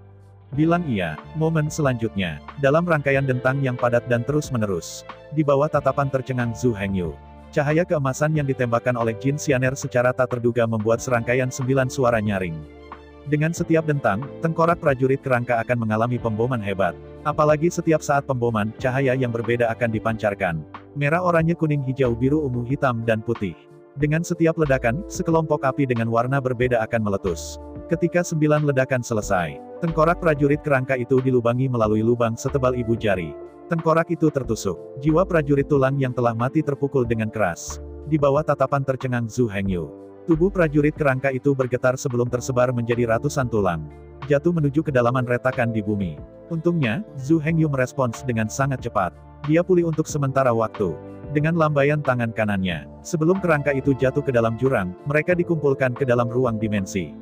[SPEAKER 2] Bilang iya. Momen selanjutnya, dalam rangkaian dentang yang padat dan terus-menerus, di bawah tatapan tercengang Zhu Hengyu. Cahaya keemasan yang ditembakkan oleh Jin Xianer secara tak terduga membuat serangkaian 9 suara nyaring. Dengan setiap dentang, tengkorak prajurit kerangka akan mengalami pemboman hebat. Apalagi setiap saat pemboman, cahaya yang berbeda akan dipancarkan. Merah, oranye, kuning, hijau, biru, ungu, hitam, dan putih. Dengan setiap ledakan, sekelompok api dengan warna berbeda akan meletus. Ketika 9 ledakan selesai, tengkorak prajurit kerangka itu dilubangi melalui lubang setebal ibu jari. Tengkorak itu tertusuk. Jiwa prajurit tulang yang telah mati terpukul dengan keras. Di bawah tatapan tercengang Zhu Hengyu. Tubuh prajurit kerangka itu bergetar sebelum tersebar menjadi ratusan tulang. Jatuh menuju kedalaman retakan di bumi. Untungnya, Zhu Hengyu merespons dengan sangat cepat. Dia pulih untuk sementara waktu. Dengan lambaian tangan kanannya, sebelum kerangka itu jatuh ke dalam jurang, mereka dikumpulkan ke dalam ruang dimensi.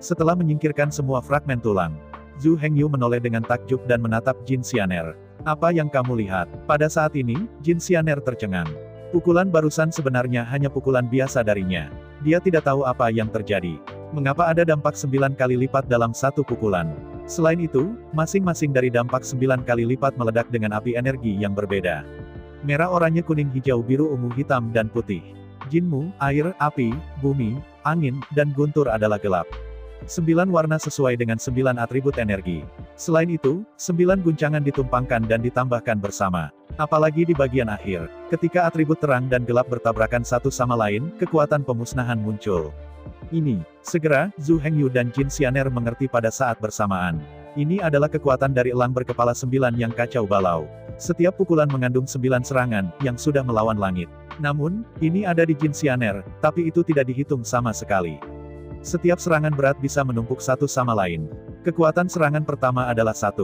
[SPEAKER 2] Setelah menyingkirkan semua fragmen tulang, Zhu Hengyu menoleh dengan takjub dan menatap Jin Xianer. Apa yang kamu lihat? Pada saat ini, Jin Xianer tercengang. Pukulan barusan sebenarnya hanya pukulan biasa darinya. Dia tidak tahu apa yang terjadi. Mengapa ada dampak 9 kali lipat dalam satu pukulan? Selain itu, masing-masing dari dampak 9 kali lipat meledak dengan api energi yang berbeda. Merah, oranye, kuning, hijau, biru, ungu, hitam, dan putih. Jinmu, air, api, bumi, angin, dan guntur adalah gelap. 9 warna sesuai dengan 9 atribut energi. Selain itu, 9 guncangan ditumpangkan dan ditambahkan bersama. Apalagi di bagian akhir, ketika atribut terang dan gelap bertabrakan satu sama lain, kekuatan pemusnahan muncul. Segera, Zhu Hengyu dan Jin Xianer mengerti pada saat bersamaan. Ini adalah kekuatan dari elang berkepala 9 yang kacau balau. Setiap pukulan mengandung 9 serangan, yang sudah melawan langit. Namun, ini ada di Jin Xianer, tapi itu tidak dihitung sama sekali. Setiap serangan berat bisa menumpuk satu sama lain. Kekuatan serangan pertama adalah 1.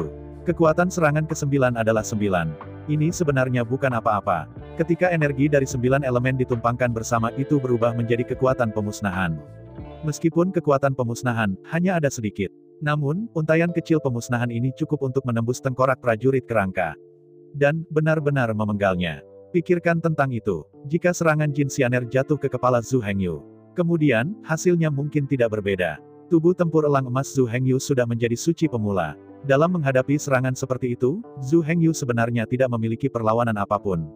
[SPEAKER 2] Kekuatan serangan ke-9 adalah 9. Ini sebenarnya bukan apa-apa. Ketika energi dari 9 elemen ditumpangkan bersama itu berubah menjadi kekuatan pemusnahan. Meskipun kekuatan pemusnahan hanya ada sedikit. Namun, untaian kecil pemusnahan ini cukup untuk menembus tengkorak prajurit kerangka. Dan, benar-benar memenggalnya. Pikirkan tentang itu. Jika serangan Jin Xianer jatuh ke kepala Zhu Hengyu, kemudian, hasilnya mungkin tidak berbeda. Tubuh tempur elang emas Zhu Hengyu sudah menjadi suci pemula. Dalam menghadapi serangan seperti itu, Zhu Hengyu sebenarnya tidak memiliki perlawanan apapun.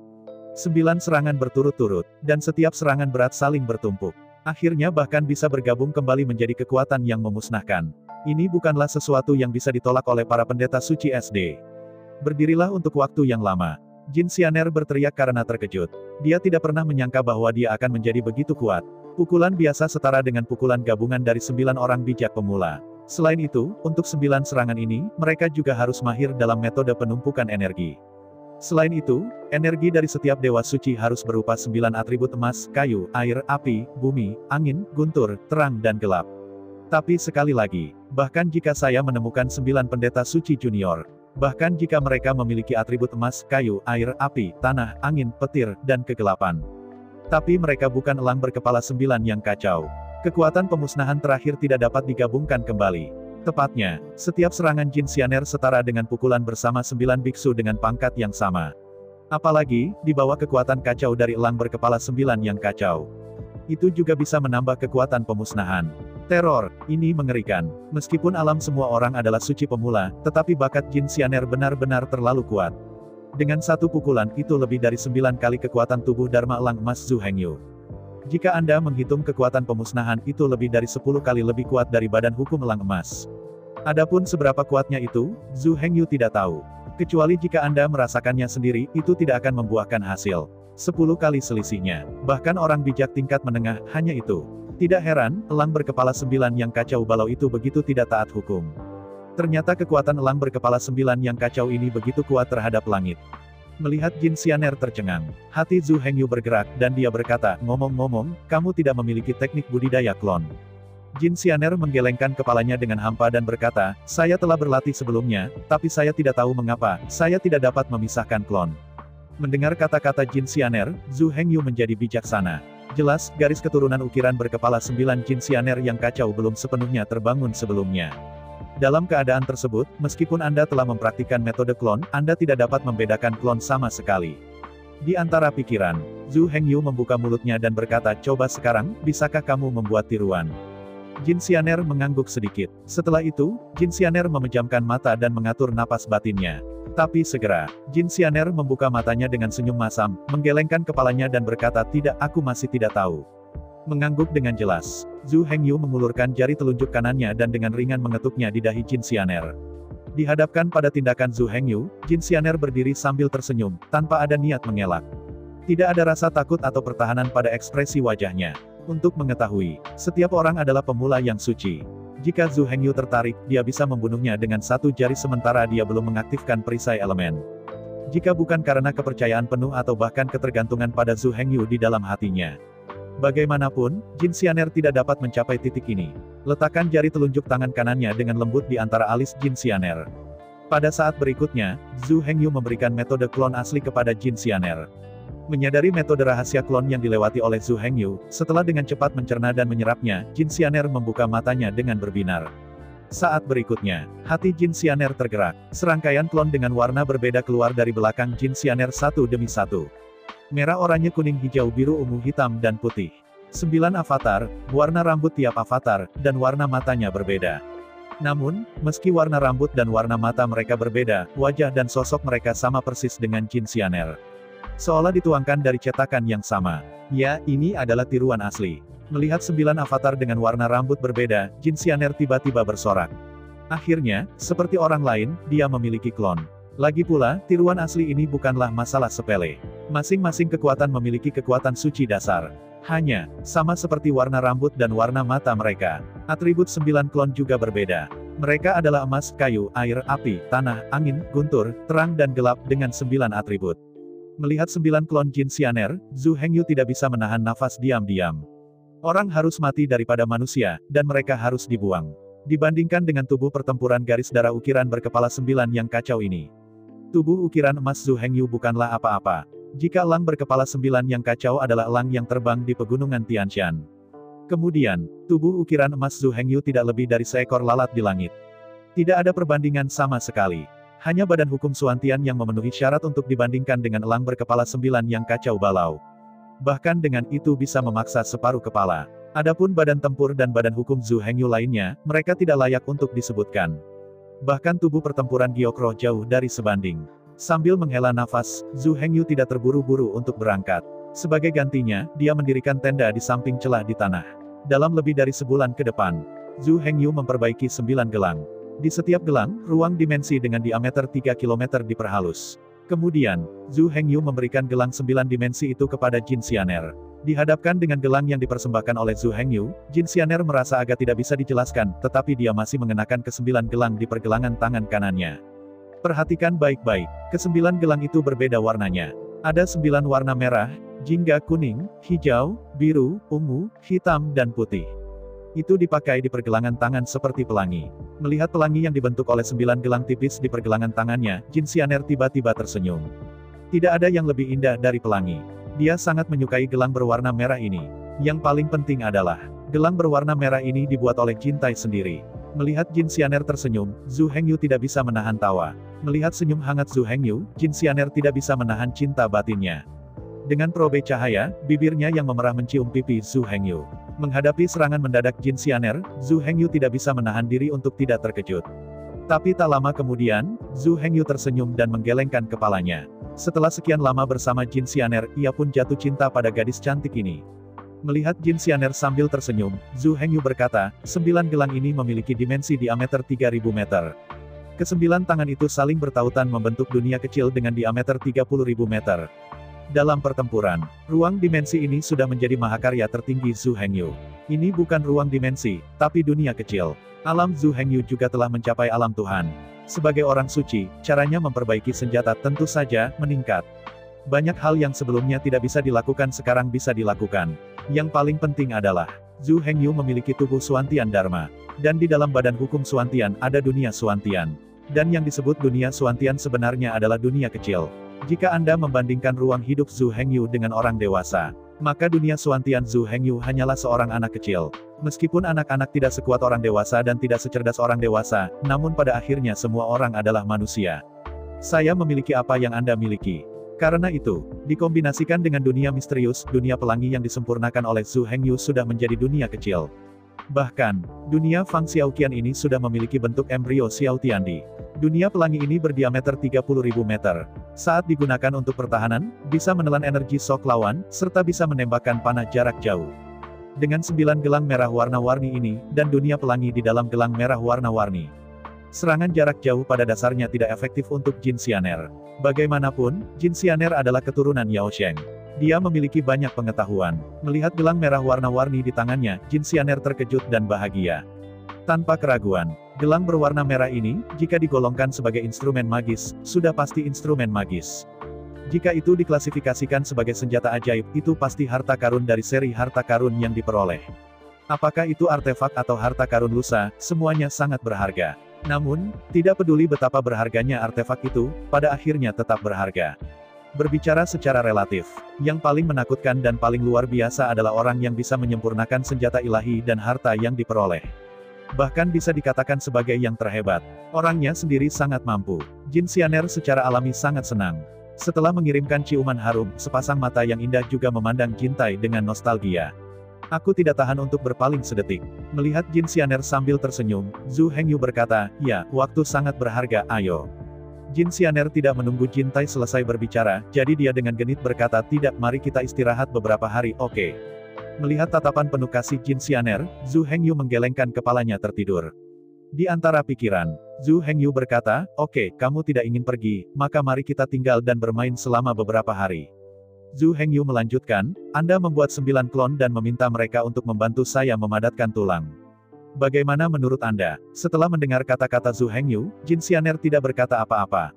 [SPEAKER 2] 9 serangan berturut-turut, dan setiap serangan berat saling bertumpuk. Akhirnya bahkan bisa bergabung kembali menjadi kekuatan yang memusnahkan. Ini bukanlah sesuatu yang bisa ditolak oleh para pendeta suci SD. Berdirilah untuk waktu yang lama. Jin Xianer berteriak karena terkejut. Dia tidak pernah menyangka bahwa dia akan menjadi begitu kuat. Pukulan biasa setara dengan pukulan gabungan dari 9 orang bijak pemula. Selain itu, untuk 9 serangan ini, mereka juga harus mahir dalam metode penumpukan energi. Selain itu, energi dari setiap dewa suci harus berupa 9 atribut emas, kayu, air, api, bumi, angin, guntur, terang dan gelap. Tapi sekali lagi, bahkan jika saya menemukan 9 pendeta suci junior, bahkan jika mereka memiliki atribut emas, kayu, air, api, tanah, angin, petir, dan kegelapan. Tapi mereka bukan elang berkepala 9 yang kacau. Kekuatan pemusnahan terakhir tidak dapat digabungkan kembali. Tepatnya, setiap serangan Jin Xianer setara dengan pukulan bersama 9 biksu dengan pangkat yang sama. Apalagi, di bawah kekuatan kacau dari elang berkepala 9 yang kacau. Itu juga bisa menambah kekuatan pemusnahan. Teror, ini mengerikan. Meskipun alam semua orang adalah suci pemula, tetapi bakat Jin Xianer benar-benar terlalu kuat. Dengan satu pukulan, itu lebih dari 9 kali kekuatan tubuh Dharma elang emas Zhu Hengyu. Jika Anda menghitung kekuatan pemusnahan, itu lebih dari 10 kali lebih kuat dari badan hukum elang emas. Adapun seberapa kuatnya itu, Zhu Hengyu tidak tahu. Kecuali jika Anda merasakannya sendiri, itu tidak akan membuahkan hasil. 10 kali selisihnya. Bahkan orang bijak tingkat menengah, hanya itu. Tidak heran, elang berkepala 9 yang kacau balau itu begitu tidak taat hukum. Ternyata kekuatan elang berkepala 9 yang kacau ini begitu kuat terhadap langit. Melihat Jin Xianer tercengang, hati Zhu Hengyu bergerak dan dia berkata, ngomong-ngomong, kamu tidak memiliki teknik budidaya klon. Jin Xianer menggelengkan kepalanya dengan hampa dan berkata, saya telah berlatih sebelumnya, tapi saya tidak tahu mengapa, saya tidak dapat memisahkan klon. Mendengar kata-kata Jin Xianer, Zhu Hengyu menjadi bijaksana. Jelas, garis keturunan ukiran berkepala 9 Jin Xianer yang kacau belum sepenuhnya terbangun sebelumnya. Dalam keadaan tersebut, meskipun Anda telah mempraktikkan metode klon, Anda tidak dapat membedakan klon sama sekali. Di antara pikiran, Zhu Hengyu membuka mulutnya dan berkata, coba sekarang, bisakah kamu membuat tiruan? Jin Xianer mengangguk sedikit. Setelah itu, Jin Xianer memejamkan mata dan mengatur napas batinnya. Tapi segera, Jin Xianer membuka matanya dengan senyum masam, menggelengkan kepalanya dan berkata, tidak, aku masih tidak tahu. Mengangguk dengan jelas, Zhu Hengyu mengulurkan jari telunjuk kanannya dan dengan ringan mengetuknya di dahi Jin Xianer. Dihadapkan pada tindakan Zhu Hengyu, Jin Xianer berdiri sambil tersenyum, tanpa ada niat mengelak. Tidak ada rasa takut atau pertahanan pada ekspresi wajahnya. Untuk mengetahui, setiap orang adalah pemula yang suci. Jika Zhu Hengyu tertarik, dia bisa membunuhnya dengan satu jari sementara dia belum mengaktifkan perisai elemen. Jika bukan karena kepercayaan penuh atau bahkan ketergantungan pada Zhu Hengyu di dalam hatinya. Bagaimanapun, Jin Xianer tidak dapat mencapai titik ini. Letakkan jari telunjuk tangan kanannya dengan lembut di antara alis Jin Xianer. Pada saat berikutnya, Zhu Hengyu memberikan metode klon asli kepada Jin Xianer. Menyadari metode rahasia klon yang dilewati oleh Zhu Hengyu, setelah dengan cepat mencerna dan menyerapnya, Jin Xianer membuka matanya dengan berbinar. Saat berikutnya, hati Jin Xianer tergerak. Serangkaian klon dengan warna berbeda keluar dari belakang Jin Xianer satu demi satu. Merah, oranye, kuning, hijau, biru, ungu, hitam, dan putih. 9 avatar, warna rambut tiap avatar, dan warna matanya berbeda. Namun, meski warna rambut dan warna mata mereka berbeda, wajah dan sosok mereka sama persis dengan Jin Xianer. Seolah dituangkan dari cetakan yang sama. Ya, ini adalah tiruan asli. Melihat 9 avatar dengan warna rambut berbeda, Jin Xianer tiba-tiba bersorak. Akhirnya, seperti orang lain, dia memiliki klon. Lagi pula, tiruan asli ini bukanlah masalah sepele. Masing-masing kekuatan memiliki kekuatan suci dasar. Hanya, sama seperti warna rambut dan warna mata mereka. Atribut 9 klon juga berbeda. Mereka adalah emas, kayu, air, api, tanah, angin, guntur, terang dan gelap dengan 9 atribut. Melihat 9 klon Jin Xianer, Zhu Hengyu tidak bisa menahan nafas diam-diam. Orang harus mati daripada manusia, dan mereka harus dibuang. Dibandingkan dengan tubuh pertempuran garis darah ukiran berkepala 9 yang kacau ini. Tubuh ukiran emas Zhu Hengyu bukanlah apa-apa. Jika elang berkepala 9 yang kacau adalah elang yang terbang di pegunungan Tianshan. Kemudian, tubuh ukiran emas Zhu Hengyu tidak lebih dari seekor lalat di langit. Tidak ada perbandingan sama sekali. Hanya badan hukum Suantian yang memenuhi syarat untuk dibandingkan dengan elang berkepala 9 yang kacau balau. Bahkan dengan itu bisa memaksa separuh kepala. Adapun badan tempur dan badan hukum Zhu Hengyu lainnya, mereka tidak layak untuk disebutkan. Bahkan tubuh pertempuran Gyokroh jauh dari sebanding. Sambil menghela nafas, Zhu Hengyu tidak terburu-buru untuk berangkat. Sebagai gantinya, dia mendirikan tenda di samping celah di tanah. Dalam lebih dari sebulan ke depan, Zhu Hengyu memperbaiki 9 gelang. Di setiap gelang, ruang dimensi dengan diameter 3 km diperhalus. Kemudian, Zhu Hengyu memberikan gelang 9 dimensi itu kepada Jin Xianer. Dihadapkan dengan gelang yang dipersembahkan oleh Zhu Hengyu, Jin Xianer merasa agak tidak bisa dijelaskan, tetapi dia masih mengenakan ke-9 gelang di pergelangan tangan kanannya. Perhatikan baik-baik, ke-9 gelang itu berbeda warnanya. Ada 9 warna merah, jingga, kuning, hijau, biru, ungu, hitam dan putih. Itu dipakai di pergelangan tangan seperti pelangi. Melihat pelangi yang dibentuk oleh 9 gelang tipis di pergelangan tangannya, Jin Xianer tiba-tiba tersenyum. Tidak ada yang lebih indah dari pelangi. Dia sangat menyukai gelang berwarna merah ini. Yang paling penting adalah, gelang berwarna merah ini dibuat oleh Jin Tai sendiri. Melihat Jin Xianer tersenyum, Zhu Hengyu tidak bisa menahan tawa. Melihat senyum hangat Zhu Hengyu, Jin Xianer tidak bisa menahan cinta batinnya. Dengan perobe cahaya, bibirnya yang memerah mencium pipi Zhu Hengyu. Menghadapi serangan mendadak Jin Xianer, Zhu Hengyu tidak bisa menahan diri untuk tidak terkejut. Tapi tak lama kemudian, Zhu Hengyu tersenyum dan menggelengkan kepalanya. Setelah sekian lama bersama Jin Xianer, ia pun jatuh cinta pada gadis cantik ini. Melihat Jin Xianer sambil tersenyum, Zhu Hengyu berkata, 9 gelang ini memiliki dimensi diameter 3000 meter. Ke-9 tangan itu saling bertautan membentuk dunia kecil dengan diameter 30.000 meter. Dalam pertempuran, ruang dimensi ini sudah menjadi mahakarya tertinggi Zhu Hengyu. Ini bukan ruang dimensi, tapi dunia kecil. Alam Zhu Hengyu juga telah mencapai alam Tuhan. Sebagai orang suci, caranya memperbaiki senjata tentu saja meningkat. Banyak hal yang sebelumnya tidak bisa dilakukan sekarang bisa dilakukan. Yang paling penting adalah, Zhu Hengyu memiliki tubuh Suantian Dharma. Dan di dalam badan hukum Suantian ada dunia Suantian. Dan yang disebut dunia Suantian sebenarnya adalah dunia kecil. Jika Anda membandingkan ruang hidup Zhu Hengyu dengan orang dewasa, maka dunia Suantian Zhu Hengyu hanyalah seorang anak kecil. Meskipun anak-anak tidak sekuat orang dewasa dan tidak secerdas orang dewasa, namun pada akhirnya semua orang adalah manusia. Saya memiliki apa yang Anda miliki. Karena itu, dikombinasikan dengan dunia misterius, dunia pelangi yang disempurnakan oleh Zhu Hengyu sudah menjadi dunia kecil. Bahkan, dunia Fang Xiaoqian ini sudah memiliki bentuk embrio Xiao Tiandi. Dunia pelangi ini berdiameter 30.000 meter. Saat digunakan untuk pertahanan, bisa menelan energi shock lawan, serta bisa menembakkan panah jarak jauh. Dengan 9 gelang merah warna-warni ini, dan dunia pelangi di dalam gelang merah warna-warni, serangan jarak jauh pada dasarnya tidak efektif untuk Jin Xianer. Bagaimanapun, Jin Xianer adalah keturunan Yao Sheng. Dia memiliki banyak pengetahuan. Melihat gelang merah warna-warni di tangannya, Jin Xianer terkejut dan bahagia. Tanpa keraguan, gelang berwarna merah ini, jika digolongkan sebagai instrumen magis, sudah pasti instrumen magis. Jika itu diklasifikasikan sebagai senjata ajaib, itu pasti harta karun dari seri harta karun yang diperoleh. Apakah itu artefak atau harta karun lusa, semuanya sangat berharga. Namun, tidak peduli betapa berharganya artefak itu, pada akhirnya tetap berharga. Berbicara secara relatif, yang paling menakutkan dan paling luar biasa adalah orang yang bisa menyempurnakan senjata ilahi dan harta yang diperoleh. Bahkan bisa dikatakan sebagai yang terhebat. Orangnya sendiri sangat mampu. Jin Xianer secara alami sangat senang. Setelah mengirimkan ciuman harum, sepasang mata yang indah juga memandang Jin Tai dengan nostalgia. Aku tidak tahan untuk berpaling sedetik. Melihat Jin Xianer sambil tersenyum, Zhu Hengyu berkata, ya, waktu sangat berharga, ayo. Jin Xianer tidak menunggu Jin Tai selesai berbicara, jadi dia dengan genit berkata, tidak, mari kita istirahat beberapa hari, oke. Melihat tatapan penuh kasih Jin Xianer, Zhu Hengyu menggelengkan kepalanya tertidur. Di antara pikiran, Zhu Hengyu berkata, oke, kamu tidak ingin pergi, maka mari kita tinggal dan bermain selama beberapa hari. Zhu Hengyu melanjutkan, Anda membuat 9 klon dan meminta mereka untuk membantu saya memadatkan tulang. Bagaimana menurut Anda? Setelah mendengar kata-kata Zhu Hengyu, Jin Xianer tidak berkata apa-apa.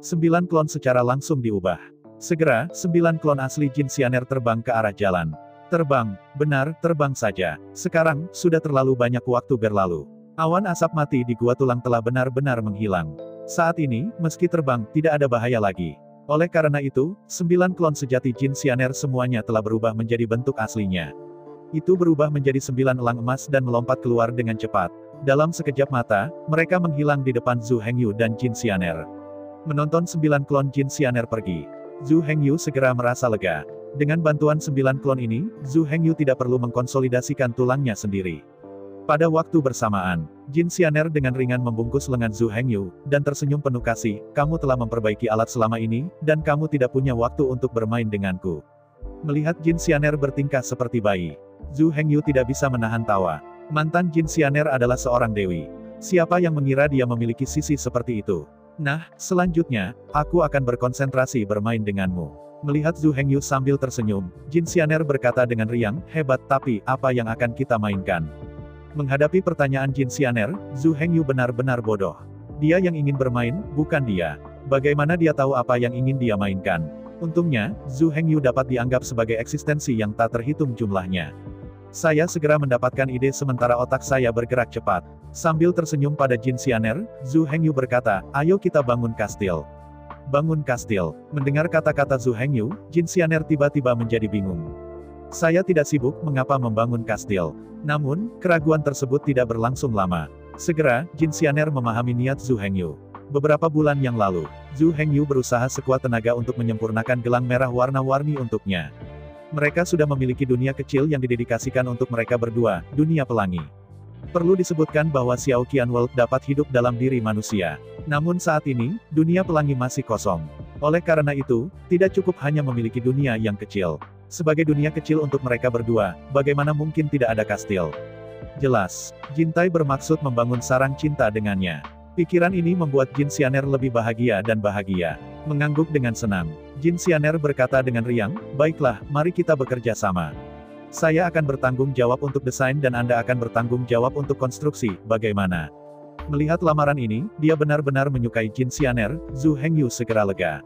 [SPEAKER 2] 9 klon secara langsung diubah. Segera, 9 klon asli Jin Xianer terbang ke arah jalan. Terbang, benar, terbang saja. Sekarang, sudah terlalu banyak waktu berlalu. Awan asap mati di gua tulang telah benar-benar menghilang. Saat ini, meski terbang, tidak ada bahaya lagi. Oleh karena itu, 9 klon sejati Jin Xianer semuanya telah berubah menjadi bentuk aslinya. Itu berubah menjadi 9 elang emas dan melompat keluar dengan cepat. Dalam sekejap mata, mereka menghilang di depan Zhu Hengyu dan Jin Xianer. Menonton 9 klon Jin Xianer pergi, Zhu Hengyu segera merasa lega. Dengan bantuan 9 klon ini, Zhu Hengyu tidak perlu mengkonsolidasikan tulangnya sendiri. Pada waktu bersamaan, Jin Xianer dengan ringan membungkus lengan Zhu Hengyu, dan tersenyum penuh kasih, kamu telah memperbaiki alat selama ini, dan kamu tidak punya waktu untuk bermain denganku. Melihat Jin Xianer bertingkah seperti bayi, Zhu Hengyu tidak bisa menahan tawa. Mantan Jin Xianer adalah seorang dewi. Siapa yang mengira dia memiliki sisi seperti itu? Nah, selanjutnya, aku akan berkonsentrasi bermain denganmu. Melihat Zhu Hengyu sambil tersenyum, Jin Xianer berkata dengan riang, hebat, tapi, apa yang akan kita mainkan? Menghadapi pertanyaan Jin Xianer, Zhu Hengyu benar-benar bodoh. Dia yang ingin bermain, bukan dia. Bagaimana dia tahu apa yang ingin dia mainkan? Untungnya, Zhu Hengyu dapat dianggap sebagai eksistensi yang tak terhitung jumlahnya. Saya segera mendapatkan ide sementara otak saya bergerak cepat. Sambil tersenyum pada Jin Xianer, Zhu Hengyu berkata, ayo kita bangun kastil. Bangun kastil. Mendengar kata-kata Zhu Hengyu, Jin Xianer tiba-tiba menjadi bingung. Saya tidak sibuk mengapa membangun kastil. Namun, keraguan tersebut tidak berlangsung lama. Segera, Jin Xianer memahami niat Zhu Hengyu. Beberapa bulan yang lalu, Zhu Hengyu berusaha sekuat tenaga untuk menyempurnakan gelang merah warna-warni untuknya. Mereka sudah memiliki dunia kecil yang didedikasikan untuk mereka berdua, dunia pelangi. Perlu disebutkan bahwa Xiao Qian World dapat hidup dalam diri manusia. Namun saat ini, dunia pelangi masih kosong. Oleh karena itu, tidak cukup hanya memiliki dunia yang kecil. Sebagai dunia kecil untuk mereka berdua, bagaimana mungkin tidak ada kastil? Jelas, Jin Tai bermaksud membangun sarang cinta dengannya. Pikiran ini membuat Jin Xianer lebih bahagia dan bahagia. Mengangguk dengan senang, Jin Xianer berkata dengan riang, baiklah, mari kita bekerja sama. Saya akan bertanggung jawab untuk desain dan Anda akan bertanggung jawab untuk konstruksi, bagaimana? Melihat lamaran ini, dia benar-benar menyukai Jin Xianer. Zhu Hengyu segera lega.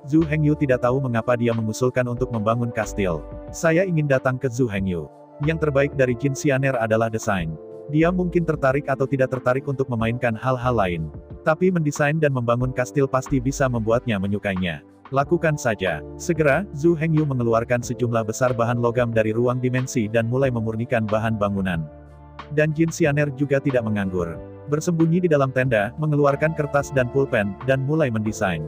[SPEAKER 2] Zhu Hengyu tidak tahu mengapa dia mengusulkan untuk membangun kastil. Saya ingin datang ke Zhu Hengyu. Yang terbaik dari Jin Xianer adalah desain. Dia mungkin tertarik atau tidak tertarik untuk memainkan hal-hal lain. Tapi mendesain dan membangun kastil pasti bisa membuatnya menyukainya. Lakukan saja. Segera, Zhu Hengyu mengeluarkan sejumlah besar bahan logam dari ruang dimensi dan mulai memurnikan bahan bangunan. Dan Jin Xianer juga tidak menganggur. Bersembunyi di dalam tenda, mengeluarkan kertas dan pulpen, dan mulai mendesain.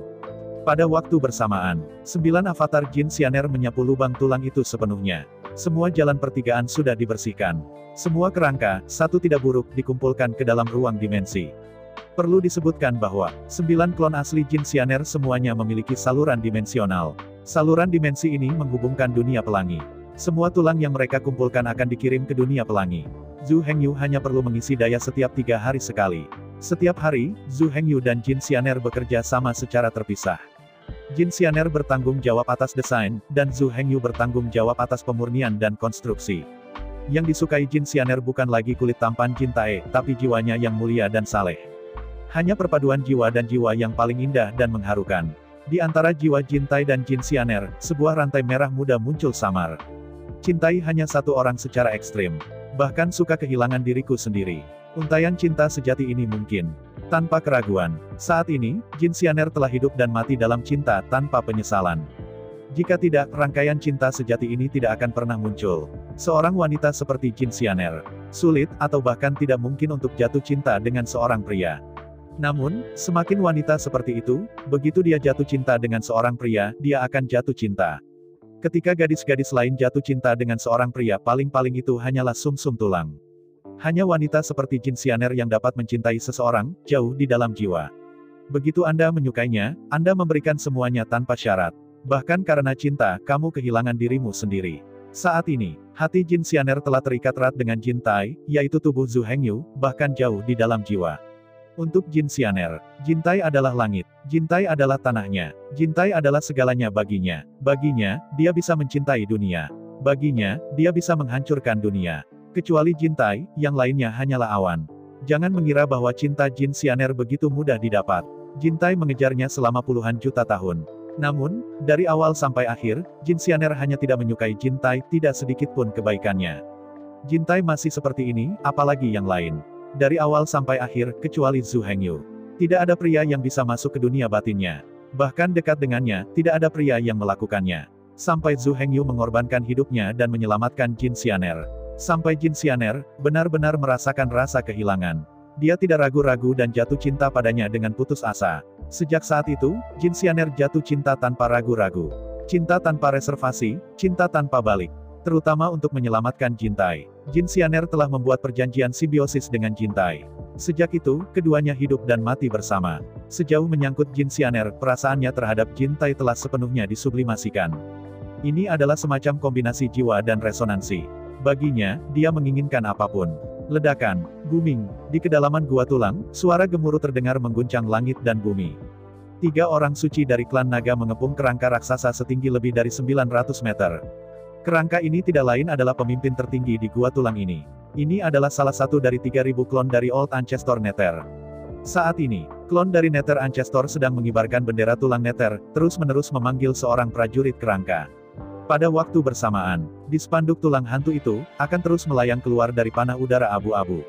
[SPEAKER 2] Pada waktu bersamaan, 9 avatar Jin Xianer menyapu lubang tulang itu sepenuhnya. Semua jalan pertigaan sudah dibersihkan. Semua kerangka, satu tidak buruk, dikumpulkan ke dalam ruang dimensi. Perlu disebutkan bahwa 9 klon asli Jin Xianer semuanya memiliki saluran dimensional. Saluran dimensi ini menghubungkan dunia pelangi. Semua tulang yang mereka kumpulkan akan dikirim ke dunia pelangi. Zhu Hengyu hanya perlu mengisi daya setiap 3 hari sekali. Setiap hari, Zhu Hengyu dan Jin Xianer bekerja sama secara terpisah. Jin Xianer bertanggung jawab atas desain, dan Zhu Hengyu bertanggung jawab atas pemurnian dan konstruksi. Yang disukai Jin Xianer bukan lagi kulit tampan Jin Tae, tapi jiwanya yang mulia dan saleh. Hanya perpaduan jiwa dan jiwa yang paling indah dan mengharukan. Di antara jiwa Jin Tae dan Jin Xianer, sebuah rantai merah muda muncul samar. Cintai hanya satu orang secara ekstrim. Bahkan suka kehilangan diriku sendiri. Untaian cinta sejati ini mungkin. Tanpa keraguan. Saat ini, Jin Xianer telah hidup dan mati dalam cinta tanpa penyesalan. Jika tidak, rangkaian cinta sejati ini tidak akan pernah muncul. Seorang wanita seperti Jin Xianer. Sulit, atau bahkan tidak mungkin untuk jatuh cinta dengan seorang pria. Namun, semakin wanita seperti itu, begitu dia jatuh cinta dengan seorang pria, dia akan jatuh cinta. Ketika gadis-gadis lain jatuh cinta dengan seorang pria, paling-paling itu hanyalah sumsum tulang. Hanya wanita seperti Jin Xianer yang dapat mencintai seseorang, jauh di dalam jiwa. Begitu Anda menyukainya, Anda memberikan semuanya tanpa syarat. Bahkan karena cinta, kamu kehilangan dirimu sendiri. Saat ini, hati Jin Xianer telah terikat erat dengan Jin Tae, yaitu tubuh Zhu Hengyu, bahkan jauh di dalam jiwa. Untuk Jin Xianer, Jin Tae adalah langit, Jin Tae adalah tanahnya, Jin Tae adalah segalanya baginya. Baginya, dia bisa mencintai dunia. Baginya, dia bisa menghancurkan dunia. Kecuali Jin Tae, yang lainnya hanyalah awan. Jangan mengira bahwa cinta Jin Xianer begitu mudah didapat. Jin Tae mengejarnya selama puluhan juta tahun. Namun, dari awal sampai akhir, Jin Xianer hanya tidak menyukai Jin Tae, tidak sedikit pun kebaikannya. Jin Tae masih seperti ini, apalagi yang lain. Dari awal sampai akhir, kecuali Zhu Hengyu. Tidak ada pria yang bisa masuk ke dunia batinnya. Bahkan dekat dengannya, tidak ada pria yang melakukannya. Sampai Zhu Hengyu mengorbankan hidupnya dan menyelamatkan Jin Xianer. Sampai Jin Xianer, benar-benar merasakan rasa kehilangan. Dia tidak ragu-ragu dan jatuh cinta padanya dengan putus asa. Sejak saat itu, Jin Xianer jatuh cinta tanpa ragu-ragu. Cinta tanpa reservasi, cinta tanpa balik. Terutama untuk menyelamatkan Jin Tae. Jin Xianer telah membuat perjanjian simbiosis dengan Jin Tae. Sejak itu, keduanya hidup dan mati bersama. Sejauh menyangkut Jin Xianer, perasaannya terhadap Jin Tae telah sepenuhnya disublimasikan. Ini adalah semacam kombinasi jiwa dan resonansi. Baginya, dia menginginkan apapun. Ledakan, booming, di kedalaman gua tulang, suara gemuruh terdengar mengguncang langit dan bumi. 3 orang suci dari klan naga mengepung kerangka raksasa setinggi lebih dari 900 meter. Kerangka ini tidak lain adalah pemimpin tertinggi di gua tulang ini. Ini adalah salah satu dari 3000 klon dari Old Ancestor Nether. Saat ini, klon dari Nether Ancestor sedang mengibarkan bendera tulang Nether, terus-menerus memanggil seorang prajurit kerangka. Pada waktu bersamaan, di spanduk tulang hantu itu, akan terus melayang keluar dari panah udara abu-abu.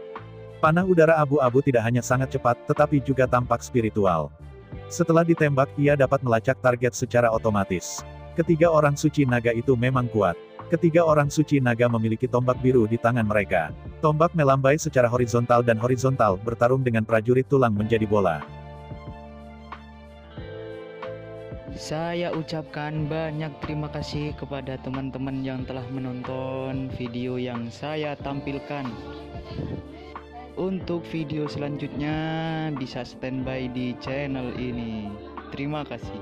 [SPEAKER 2] Panah udara abu-abu tidak hanya sangat cepat, tetapi juga tampak spiritual. Setelah ditembak, ia dapat melacak target secara otomatis. Ketiga orang suci naga itu memang kuat. Ketiga orang suci naga memiliki tombak biru di tangan mereka. Tombak melambai secara horizontal dan horizontal, bertarung dengan prajurit tulang menjadi bola.
[SPEAKER 1] Saya ucapkan banyak terima kasih kepada teman-teman yang telah menonton video yang saya tampilkan. Untuk video selanjutnya bisa standby di channel ini. Terima kasih.